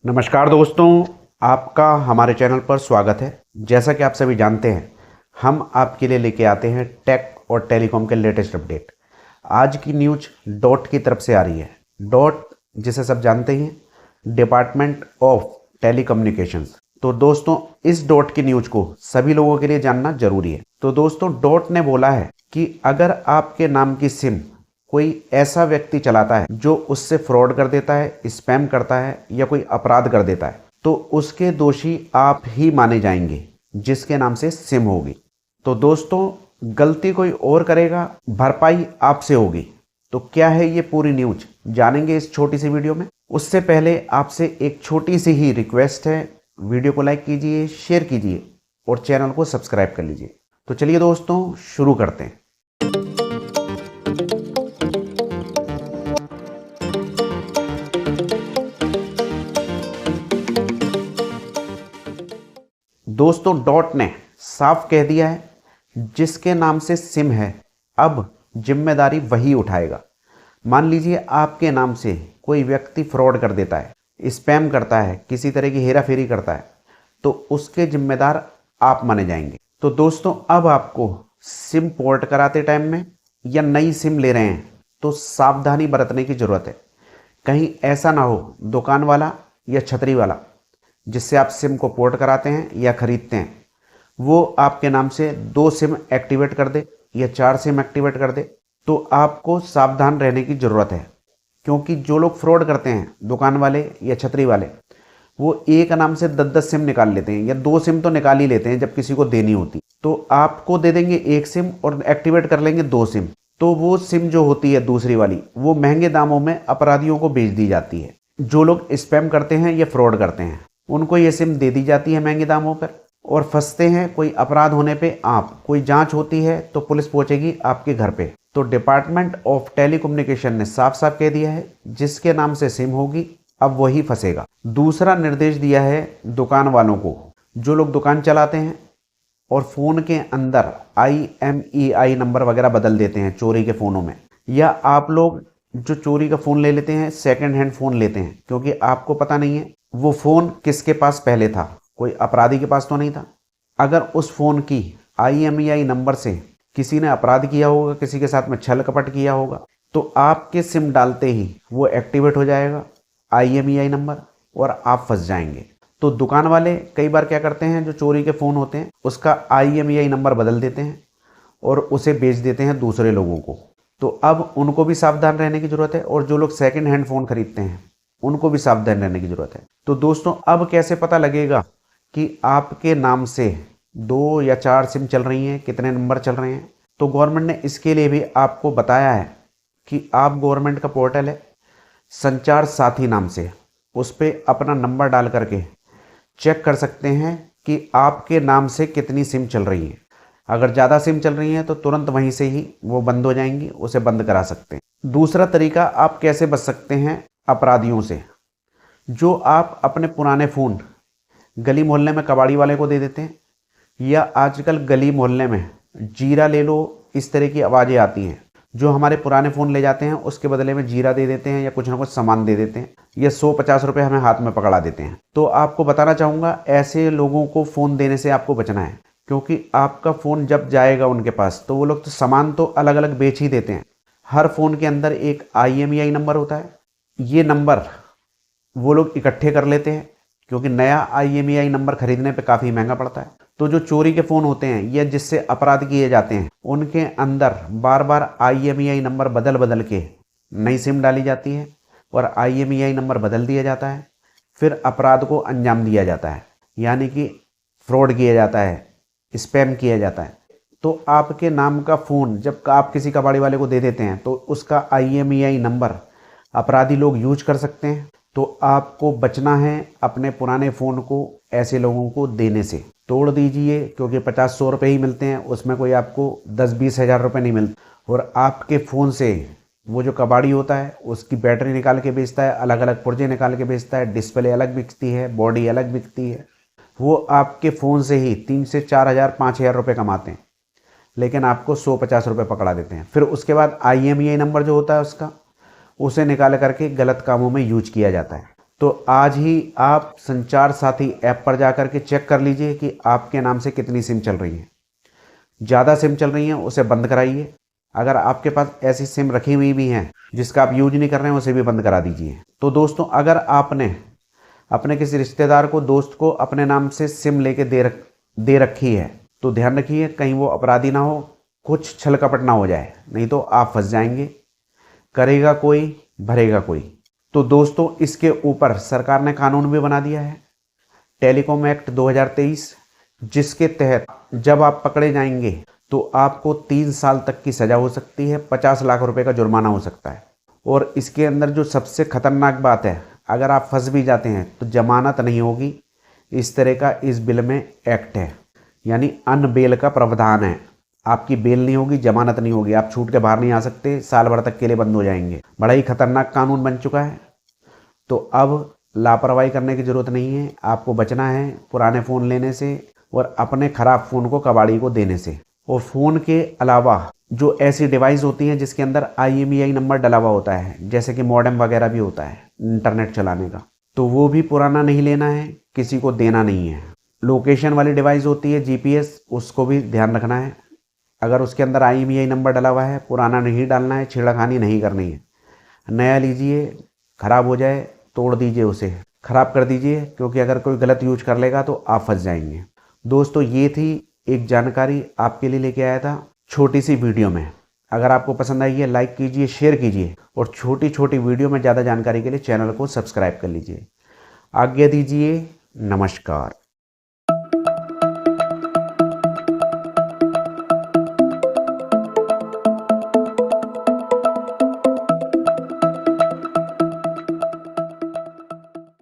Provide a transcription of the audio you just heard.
नमस्कार दोस्तों, आपका हमारे चैनल पर स्वागत है। जैसा कि आप सभी जानते हैं, हम आपके लिए लेके आते हैं टेक और टेलीकॉम के लेटेस्ट अपडेट। आज की न्यूज डॉट की तरफ से आ रही है। डॉट जिसे सब जानते हैं, डिपार्टमेंट ऑफ टेलीकम्युनिकेशंस। तो दोस्तों, इस डॉट की न्यूज को सभी लोगों के लिए जानना जरूरी है। तो दोस्तों, डॉट ने बोला है कि अगर आपके नाम की सिम कोई ऐसा व्यक्ति चलाता है जो उससे फ्रॉड कर देता है, स्पैम करता है या कोई अपराध कर देता है, तो उसके दोषी आप ही माने जाएंगे जिसके नाम से सिम होगी। तो दोस्तों, गलती कोई और करेगा, भरपाई आपसे होगी। तो क्या है ये पूरी न्यूज, जानेंगे इस छोटी सी वीडियो में। उससे पहले आपसे एक छोटी सी ही रिक्वेस्ट है, वीडियो को लाइक कीजिए, शेयर कीजिए और चैनल को सब्सक्राइब कर लीजिए। तो चलिए दोस्तों, शुरू करते हैं। दोस्तों, डॉट ने साफ कह दिया है, जिसके नाम से सिम है अब जिम्मेदारी वही उठाएगा। मान लीजिए आपके नाम से कोई व्यक्ति फ्रॉड कर देता है, स्पैम करता है, किसी तरह की हेरा फेरी करता है, तो उसके जिम्मेदार आप माने जाएंगे। तो दोस्तों, अब आपको सिम पोर्ट कराते टाइम में या नई सिम ले रहे हैं तो सावधानी बरतने की जरूरत है। कहीं ऐसा ना हो दुकान वाला या छतरी वाला जिससे आप सिम को पोर्ट कराते हैं या खरीदते हैं, वो आपके नाम से 2 सिम एक्टिवेट कर दे या 4 सिम एक्टिवेट कर दे। तो आपको सावधान रहने की ज़रूरत है, क्योंकि जो लोग फ्रॉड करते हैं, दुकान वाले या छतरी वाले, वो एक नाम से 10-10 सिम निकाल लेते हैं या 2 सिम तो निकाल ही लेते हैं जब किसी को देनी होती। तो आपको दे देंगे 1 सिम और एक्टिवेट कर लेंगे 2 सिम। तो वो सिम जो होती है दूसरी वाली, वो महंगे दामों में अपराधियों को बेच दी जाती है। जो लोग स्पैम करते हैं या फ्रॉड करते हैं, उनको ये सिम दे दी जाती है महंगे दामों पर और फंसते हैं। कोई अपराध होने पे, आप कोई जांच होती है तो पुलिस पहुंचेगी आपके घर पे। तो डिपार्टमेंट ऑफ टेलीकम्युनिकेशन ने साफ साफ कह दिया है, जिसके नाम से सिम होगी अब वही फंसेगा। दूसरा निर्देश दिया है दुकान वालों को, जो लोग दुकान चलाते हैं और फ़ोन के अंदर IMEI नंबर वगैरह बदल देते हैं चोरी के फ़ोनों में, या आप लोग जो चोरी का फ़ोन ले लेते हैं, सेकंड हैंड फ़ोन लेते हैं, क्योंकि आपको पता नहीं है वो फ़ोन किसके पास पहले था, कोई अपराधी के पास तो नहीं था। अगर उस फ़ोन की IMEI नंबर से किसी ने अपराध किया होगा, किसी के साथ में छल कपट किया होगा, तो आपके सिम डालते ही वो एक्टिवेट हो जाएगा IMEI नंबर और आप फंस जाएंगे। तो दुकान वाले कई बार क्या करते हैं, जो चोरी के फ़ोन होते हैं उसका IMEI नंबर बदल देते हैं और उसे बेच देते हैं दूसरे लोगों को। तो अब उनको भी सावधान रहने की ज़रूरत है, और जो लोग सेकंड हैंड फ़ोन खरीदते हैं उनको भी सावधान रहने की ज़रूरत है। तो दोस्तों, अब कैसे पता लगेगा कि आपके नाम से 2 या 4 सिम चल रही हैं, कितने नंबर चल रहे हैं? तो गवर्नमेंट ने इसके लिए भी आपको बताया है कि आप गवर्नमेंट का पोर्टल है संचार साथी नाम से, उस पर अपना नंबर डाल करके चेक कर सकते हैं कि आपके नाम से कितनी सिम चल रही है। अगर ज़्यादा सिम चल रही हैं तो तुरंत वहीं से ही वो बंद हो जाएंगी, उसे बंद करा सकते हैं। दूसरा तरीका, आप कैसे बच सकते हैं अपराधियों से। जो आप अपने पुराने फ़ोन गली मोहल्ले में कबाड़ी वाले को दे देते हैं, या आजकल गली मोहल्ले में जीरा ले लो, इस तरह की आवाज़ें आती हैं। जो हमारे पुराने फ़ोन ले जाते हैं उसके बदले में जीरा दे देते हैं या कुछ ना कुछ सामान दे देते हैं, या 100-50 रुपये हमें हाथ में पकड़ा देते हैं। तो आपको बताना चाहूँगा, ऐसे लोगों को फ़ोन देने से आपको बचना है, क्योंकि आपका फ़ोन जब जाएगा उनके पास तो वो लोग तो सामान तो अलग अलग बेच ही देते हैं। हर फ़ोन के अंदर एक IMEI नंबर होता है। ये नंबर वो लोग इकट्ठे कर लेते हैं, क्योंकि नया IMEI नंबर खरीदने पे काफ़ी महंगा पड़ता है। तो जो चोरी के फ़ोन होते हैं या जिससे अपराध किए जाते हैं, उनके अंदर बार बार IMEI नंबर बदल बदल के नई सिम डाली जाती है और IMEI नंबर बदल दिया जाता है। फिर अपराध को अंजाम दिया जाता है, यानी कि फ्रॉड किया जाता है, स्पैम किया जाता है। तो आपके नाम का फ़ोन जब आप किसी कबाड़ी वाले को दे देते हैं तो उसका IMEI नंबर अपराधी लोग यूज कर सकते हैं। तो आपको बचना है अपने पुराने फ़ोन को ऐसे लोगों को देने से। तोड़ दीजिए, क्योंकि 50-100 रुपये ही मिलते हैं, उसमें कोई आपको 10-20 हज़ार रुपये नहीं मिलते। और आपके फ़ोन से वो जो कबाड़ी होता है उसकी बैटरी निकाल के बेचता है, अलग अलग पुर्जे निकाल के बेचता है, डिस्प्ले अलग बिकती है, बॉडी अलग बिकती है। वो आपके फ़ोन से ही 3 से 4 हज़ार 5 हज़ार रुपये कमाते हैं, लेकिन आपको 100-50 रुपये पकड़ा देते हैं। फिर उसके बाद IMEI नंबर जो होता है उसका, उसे निकाल करके गलत कामों में यूज किया जाता है। तो आज ही आप संचार साथी ऐप पर जाकर के चेक कर लीजिए कि आपके नाम से कितनी सिम चल रही है। ज़्यादा सिम चल रही हैं उसे बंद कराइए। अगर आपके पास ऐसी सिम रखी हुई भी हैं जिसका आप यूज नहीं कर रहे हैं उसे भी बंद करा दीजिए। तो दोस्तों, अगर आपने अपने किसी रिश्तेदार को, दोस्त को अपने नाम से सिम लेके दे रखी है तो ध्यान रखिए कहीं वो अपराधी ना हो, कुछ छल कपट ना हो जाए, नहीं तो आप फंस जाएंगे। करेगा कोई भरेगा कोई। तो दोस्तों, इसके ऊपर सरकार ने कानून भी बना दिया है, टेलीकॉम एक्ट 2023, जिसके तहत जब आप पकड़े जाएंगे तो आपको 3 साल तक की सज़ा हो सकती है, 50 लाख रुपए का जुर्माना हो सकता है। और इसके अंदर जो सबसे खतरनाक बात है, अगर आप फंस भी जाते हैं तो जमानत नहीं होगी। इस तरह का इस बिल में एक्ट है, यानी अन बेल का प्रावधान है। आपकी बेल नहीं होगी, जमानत नहीं होगी, आप छूट के बाहर नहीं आ सकते, साल भर तक के लिए बंद हो जाएंगे। बड़ा ही खतरनाक कानून बन चुका है। तो अब लापरवाही करने की ज़रूरत नहीं है, आपको बचना है पुराने फ़ोन लेने से और अपने ख़राब फ़ोन को कबाड़ी को देने से। और फ़ोन के अलावा जो ऐसी डिवाइस होती हैं जिसके अंदर IMEI नंबर डला हुआ होता है, जैसे कि मॉडेम वगैरह भी होता है इंटरनेट चलाने का, तो वो भी पुराना नहीं लेना है, किसी को देना नहीं है। लोकेशन वाली डिवाइस होती है GPS, उसको भी ध्यान रखना है। अगर उसके अंदर IMEI नंबर डला हुआ है, पुराना नहीं डालना है, छेड़खानी नहीं करनी है। नया लीजिए, ख़राब हो जाए तोड़ दीजिए, उसे ख़राब कर दीजिए, क्योंकि अगर कोई गलत यूज कर लेगा तो आप फंस जाएंगे। दोस्तों, ये थी एक जानकारी आपके लिए लेके आया था छोटी सी वीडियो में। अगर आपको पसंद आई है लाइक कीजिए, शेयर कीजिए और छोटी छोटी वीडियो में ज़्यादा जानकारी के लिए चैनल को सब्सक्राइब कर लीजिए। आज्ञा दीजिए, नमस्कार।